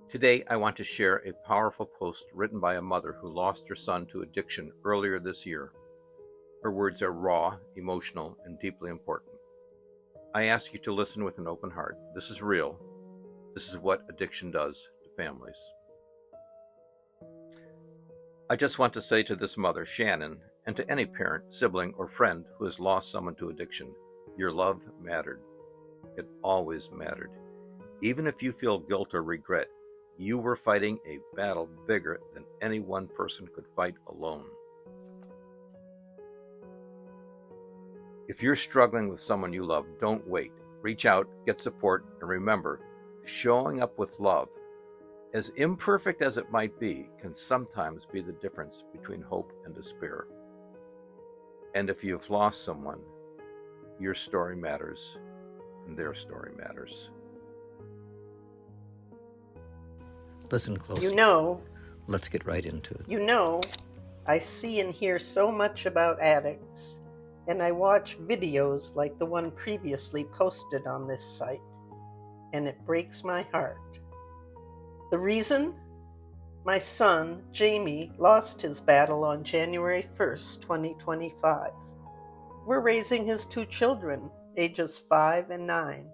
Today, I want to share a powerful post written by a mother who lost her son to addiction earlier this year. Her words are raw, emotional, and deeply important. I ask you to listen with an open heart. This is real. This is what addiction does to families. I just want to say to this mother, Shannon, and to any parent, sibling, or friend who has lost someone to addiction, your love mattered. It always mattered. Even if you feel guilt or regret, you were fighting a battle bigger than any one person could fight alone. If you're struggling with someone you love, don't wait. Reach out, get support, and remember, showing up with love, as imperfect as it might be, can sometimes be the difference between hope and despair. And if you've lost someone, your story matters, and their story matters. Listen closely. Let's get right into it. I see and hear so much about addicts, and I watch videos like the one previously posted on this site, and it breaks my heart. The reason? My son, Jamie, lost his battle on January 1st, 2025. We're raising his 2 children, ages 5 and 9.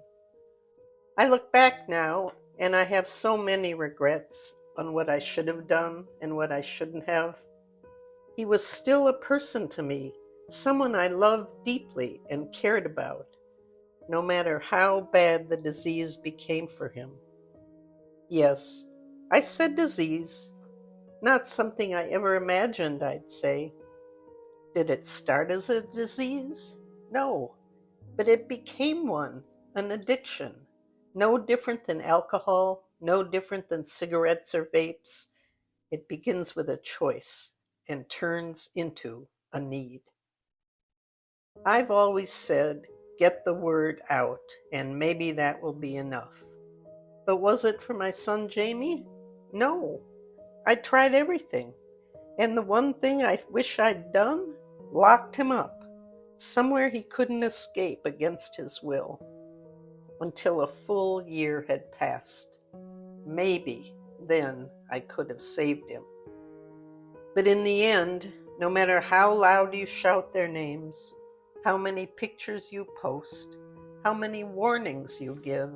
I look back now, and I have so many regrets on what I should have done and what I shouldn't have. He was still a person to me, someone I loved deeply and cared about, no matter how bad the disease became for him. Yes, I said disease, not something I ever imagined I'd say. Did it start as a disease? No, but it became one, an addiction. No different than alcohol, no different than cigarettes or vapes. It begins with a choice and turns into a need. I've always said, get the word out, and maybe that will be enough. But was it for my son Jamie? No. I tried everything. And the one thing I wish I'd done, locked him up, somewhere he couldn't escape against his will, until a full year had passed. Maybe then I could have saved him. But in the end, no matter how loud you shout their names, how many pictures you post, how many warnings you give,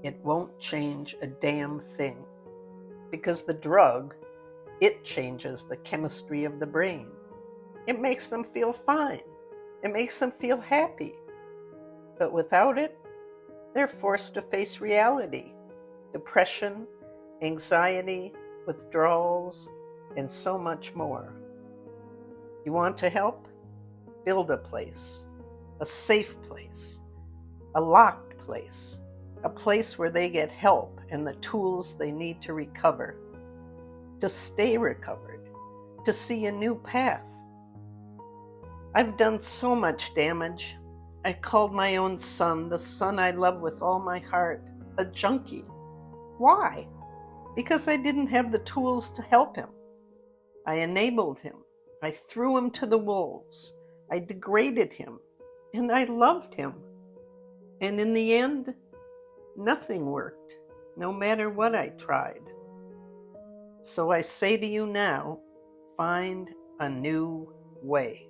it won't change a damn thing. Because the drug, it changes the chemistry of the brain. It makes them feel fine. It makes them feel happy. But without it, they're forced to face reality, depression, anxiety, withdrawals, and so much more. You want to help? Build a place, a safe place, a locked place, a place where they get help and the tools they need to recover, to stay recovered, to see a new path. I've done so much damage. I called my own son, the son I love with all my heart, a junkie. Why? Because I didn't have the tools to help him. I enabled him. I threw him to the wolves. I degraded him. And I loved him. And in the end, nothing worked, no matter what I tried. So I say to you now, find a new way.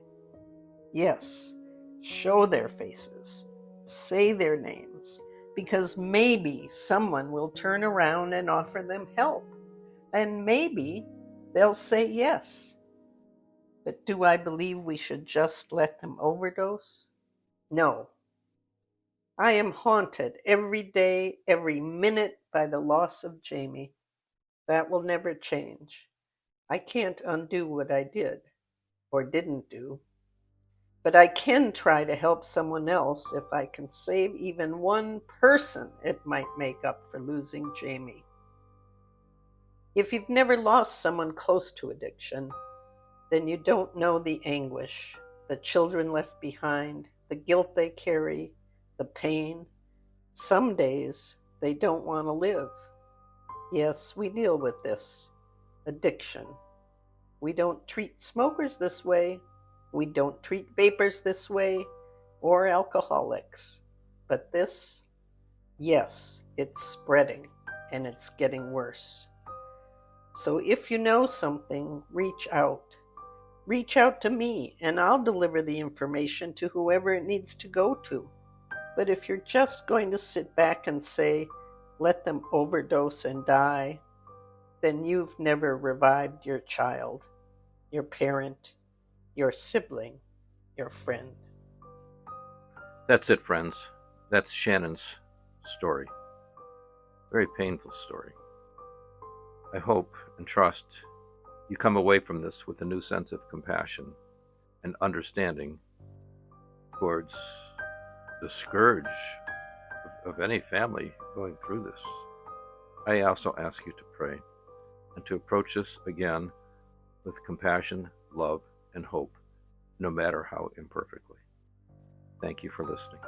Yes, show their faces, say their names, because maybe someone will turn around and offer them help, and maybe they'll say yes. But do I believe we should just let them overdose? No. I am haunted every day, every minute by the loss of Jamie. That will never change. I can't undo what I did, or didn't do. But I can try to help someone else. If I can save even one person, it might make up for losing Jamie. If you've never lost someone close to addiction, then you don't know the anguish, the children left behind, the guilt they carry, the pain. Some days they don't want to live. Yes, we deal with this addiction. We don't treat smokers this way. We don't treat vapors this way, or alcoholics. But this, yes, it's spreading, and it's getting worse. So if you know something, reach out. Reach out to me, and I'll deliver the information to whoever it needs to go to. But if you're just going to sit back and say, let them overdose and die, then you've never revived your child, your parent, your sibling, your friend. That's it, friends. That's Shannon's story. Very painful story. I hope and trust you come away from this with a new sense of compassion and understanding towards the scourge of any family going through this. I also ask you to pray and to approach this again with compassion, love, and hope, no matter how imperfectly. Thank you for listening.